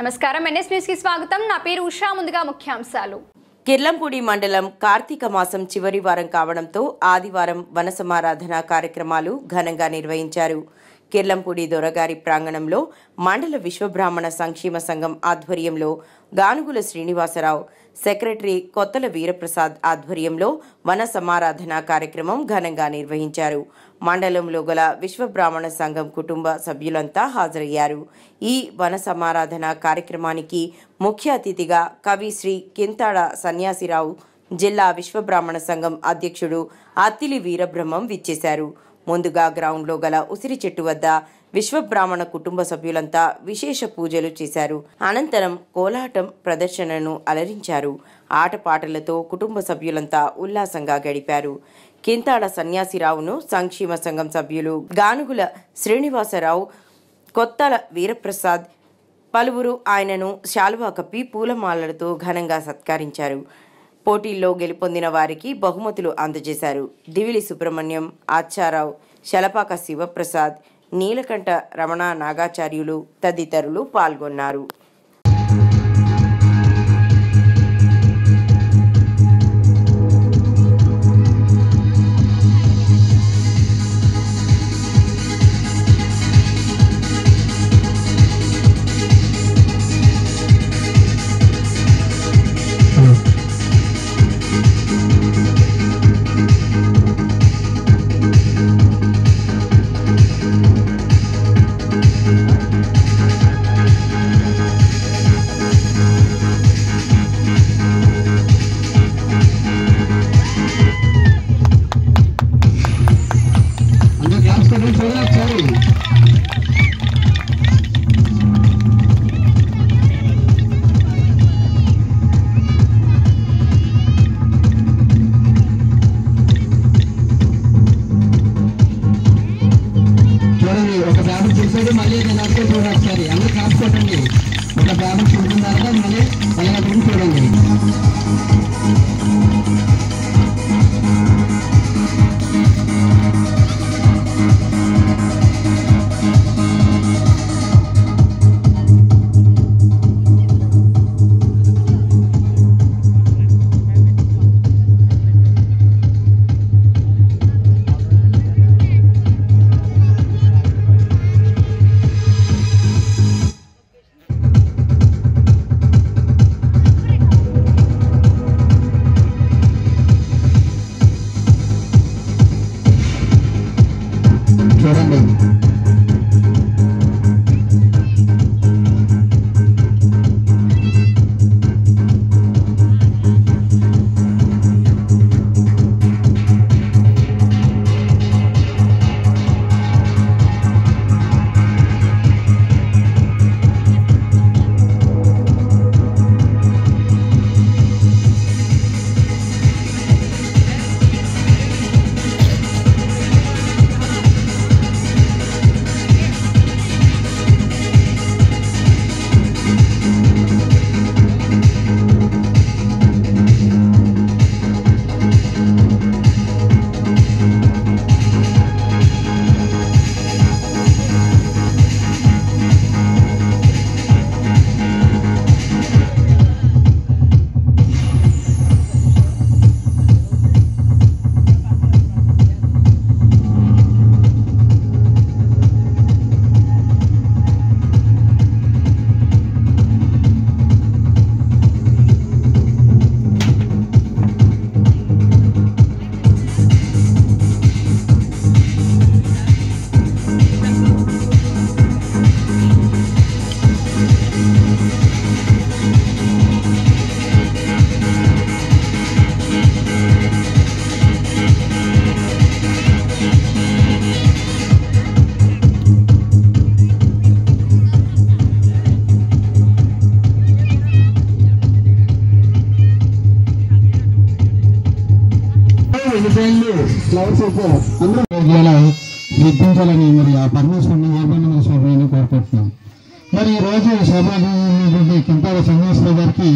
నమస్కారం NS news కి స్వాగతం. నా పేరు ఉషా. ముందుగా ముఖ్యాంశాలు. కిర్లంపూడి మండలం కార్తీక మాసం చివరి వారం కావడంతో ఆదివారం వన సమారాధన కార్యక్రమాలు ఘనంగా నిర్వహించారు. కిర్లంపూడి దొరగారి ప్రాంగణంలో మండల విశ్వబ్రాహ్మణ సంక్షేమ సంఘం ఆధ్వర్యంలో గానుగుల శ్రీనివాసరావు, సెక్రటరీ కొత్తల వీరప్రసాద్ ఆధ్వర్యంలో వన సమారాధన కార్యక్రమం ఘనంగా నిర్వహించారు. మండలంలో గల విశ్వబ్రాహ్మణ సంఘం కుటుంబ సభ్యులంతా హాజరయ్యారు. ఈ వన సమారాధన కార్యక్రమానికి ముఖ్య అతిథిగా కవి శ్రీ కింతాడ సన్యాసిరావు, జిల్లా విశ్వబ్రాహ్మణ సంఘం అధ్యక్షుడు అత్తిలి వీరబ్రహ్మం విచ్చేశారు. ముందుగా గ్రౌండ్లో గల ఉసిరి చెట్టు వద్ద విశ్వబ్రాహ్మణ కుటుంబ సభ్యులంతా విశేష పూజలు చేశారు. అనంతరం కోలాటం ప్రదర్శనను అలరించారు. ఆటపాటలతో కుటుంబ సభ్యులంతా ఉల్లాసంగా గడిపారు. కింతాడ సన్యాసిరావును సంక్షేమ సంఘం సభ్యులు గానుగుల శ్రీనివాసరావు, కొత్తల వీరప్రసాద్ పలువురు ఆయనను శాలువా కప్పి పూలమాలలతో ఘనంగా సత్కరించారు. పోటీల్లో గెలుపొందిన వారికి బహుమతులు అందజేశారు. దివిలి సుబ్రహ్మణ్యం, ఆచారావు, శలపాక శివప్రసాద్, నీలకంఠ రమణ నాగాచార్యులు తదితరులు పాల్గొన్నారు. మళ్ళీ చూడండి, అందరూ కాసుకోండి. ఒక ప్రాబ్లం చూస్తున్నారు, మళ్ళీ అలాగే చూడండి. సిద్ధించాలని మరి ఆ పరమేశ్వరుని ఏర్పడిన స్వామిని కోరుకుంటున్నాం. మరి ఈ రోజు సభాభూమి కింతాడ సన్యాసరావు గారికి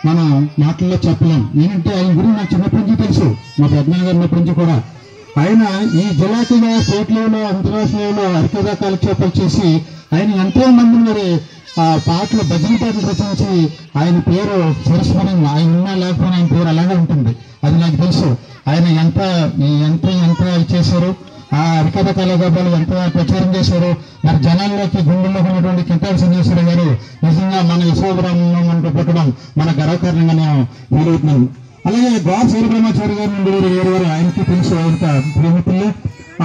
మనం మాటల్లో చెప్పలేం. ఏంటంటే ఆయన గురించి నాకు చిన్నప్పటి నుంచి తెలుసు, మా పెద్దనాన్న గారి ఉన్నప్పటి నుంచి కూడా. ఆయన ఈ జిల్లాకి స్టేట్ లెవెల్లో, అంతర్రాష్ట్రీయ లెవెల్లో హరికథా కాలక్షేపాలు చేసి ఆయన ఎంతో మంది మరి పాటలు భజన పాటలు రచించి ఆయన పేరు చిరస్మరణీయం. ఆయన ఉన్నా లేకపోయినా ఆయన పేరు అలాగే ఉంటుంది. అది నాకు తెలుసు. ఆయన ఎంత చేశారు, ఆ హరికథ కళాగోపాలు ఎంత ప్రచారం చేశారు. మరి జనాల్లోకి గుండెల్లో ఉన్నటువంటి కింటాల శ్రీనివాసరావు గారు నిజంగా మన విశ్వబ్రాహ్మణంలో మనకు పుట్టడం మన గర్వకారణంగా నేను ఫీల్ అవుతున్నాను. అలాగే గోర్ శ్రీబ్రహ్మచారి గారి నుండి వేరు ఆయనకి తెలుసు, ఆయన ప్రేమితులు.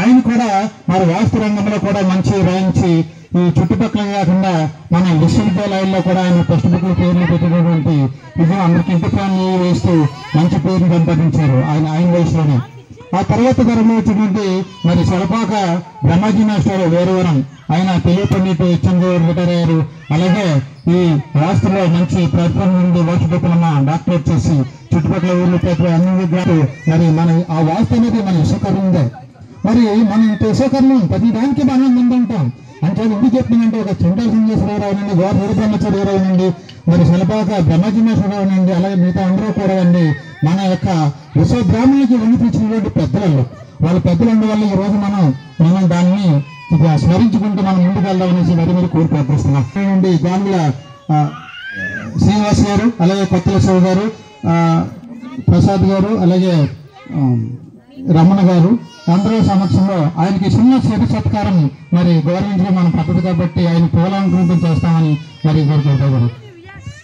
ఆయన కూడా మరి వాస్తు రంగంలో కూడా మంచి రాయించి ఈ చుట్టుపక్కల కాకుండా మన విశ్వవిద్యాలయాల్లో కూడా ఆయన టెక్స్ట్ బుక్లు పేర్లు పెట్టినటువంటి ఇది అందరికి ఇంటి ఫ్యాన్లు వేస్తూ మంచి పేరుని సంపాదించారు ఆయన వయసులోనే. ఆ తర్వాత తరంలో వచ్చినటువంటి మరి సలపాక బ్రహ్మాజీ మాస్టర్ వేరవరం, ఆయన తెలుగు పండిట్ హెచ్ఎండి రిటైర్ అయ్యారు. అలాగే ఈ వాస్తులో మంచి ప్లాట్ఫామ్ నుండి వాస్తుపతులమ్మ డాక్టరేట్ చేసి చుట్టుపక్కల ఊర్లు పేట అన్ని మరి మన ఆ వాస్తు అనేది మన విశ్వకర్ణందే. మరి మనం ఇంత విశ్వకర్ణం ప్రతి దానికి మనం ముందుంటాం అంటే ఎందుకు చెప్తున్నానంటే ఒక కింటాల శ్రీనివాసరావు నుండి గోర్ వీరబ్రహ్మచారిరావు నుండి మరి శిల్పాక బ్రహ్మజిమేశ్వరరావు నుండి అలాగే మిగతా అందరూ కూడా అండి మన యొక్క విశ్వబ్రాహ్మణులకి వినిపించినటువంటి పెద్దలు. వాళ్ళ పెద్దలు వల్ల ఈ రోజు మనం దాన్ని స్మరించుకుంటూ మనం ముందుకు వెళ్దామనేసి మరి కోరి ప్రార్థిస్తున్నాం. నుండి గానుల శ్రీనివాస్ గారు, అలాగే కొత్తలశివ గారు, ప్రసాద్ గారు, అలాగే రమణ గారు అందరూ సమక్షంలో ఆయనకి చిన్న శిర సత్కారం మరి గౌరవించడం మన పద్ధతి కాబట్టి ఆయన పూలంకృతం చేస్తామని మరి కోరుకుంటారు.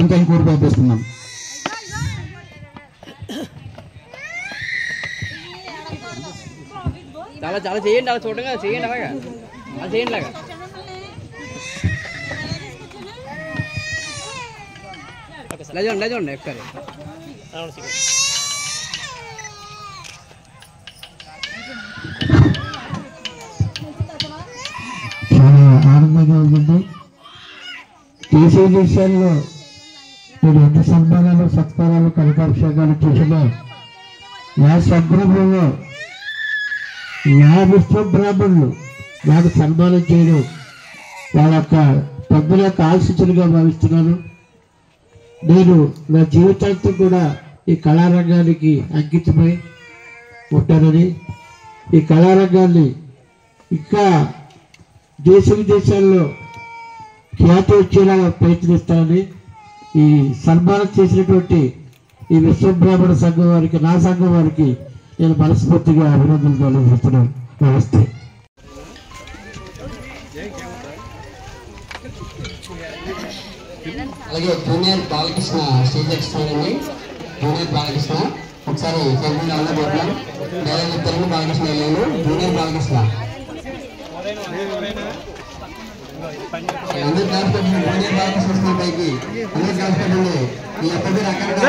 ఇంకా కోరి ప్రార్థిస్తున్నాం. చాలా చాలా చేయండి, అలా చూడగా చేయండి, అలాగా అలా చేయండి. లాగా లేదండి ఒకసారి చాలా ఆనందంగా ఉంటుంది. చేసే విషయాల్లో మీరు ఎన్ని సన్మానాలు సత్కారాలు కనకాభిషేకాలు చేసినా నా సందర్భంలో నా విశ్వబ్రాహ్మణులు నాకు సన్మానం చేయడం వాళ్ళ యొక్క పెద్దల యొక్క ఆశీస్సులుగా భావిస్తున్నాను. నేను నా జీవితాంతం కూడా ఈ కళారంగానికి అంకితమై ఉంటానని, ఈ కళారంగాన్ని ఇంకా దేశ విదేశాల్లో ఖ్యాతి వచ్చేలాగా ప్రయత్నిస్తానని ఈ సన్మానం చేసినటువంటి ఈ విశ్వబ్రాహ్మణ సంఘం వారికి, నా సంఘం వారికి నేను మనస్ఫూర్తిగా అభినందనలు తెలియజేస్తున్నాను. నమస్తే. అలాగే జూనియర్ బాలకృష్ణ స్టేజ్ ఎక్స్ట్రానండి. జూనియర్ బాలకృష్ణ ఒకసారి చదువుకుంటే అందబోతున్నాం. తెలుగు బాలకృష్ణ లేదు, జూనియర్ బాలకృష్ణ అందరూ క్లాస్ పెట్టండి. జూనియర్ బాలకృష్ణ పైకి అందరూ క్లాస్ పెట్టండి. ఈ ఒక్కటి అక్కడ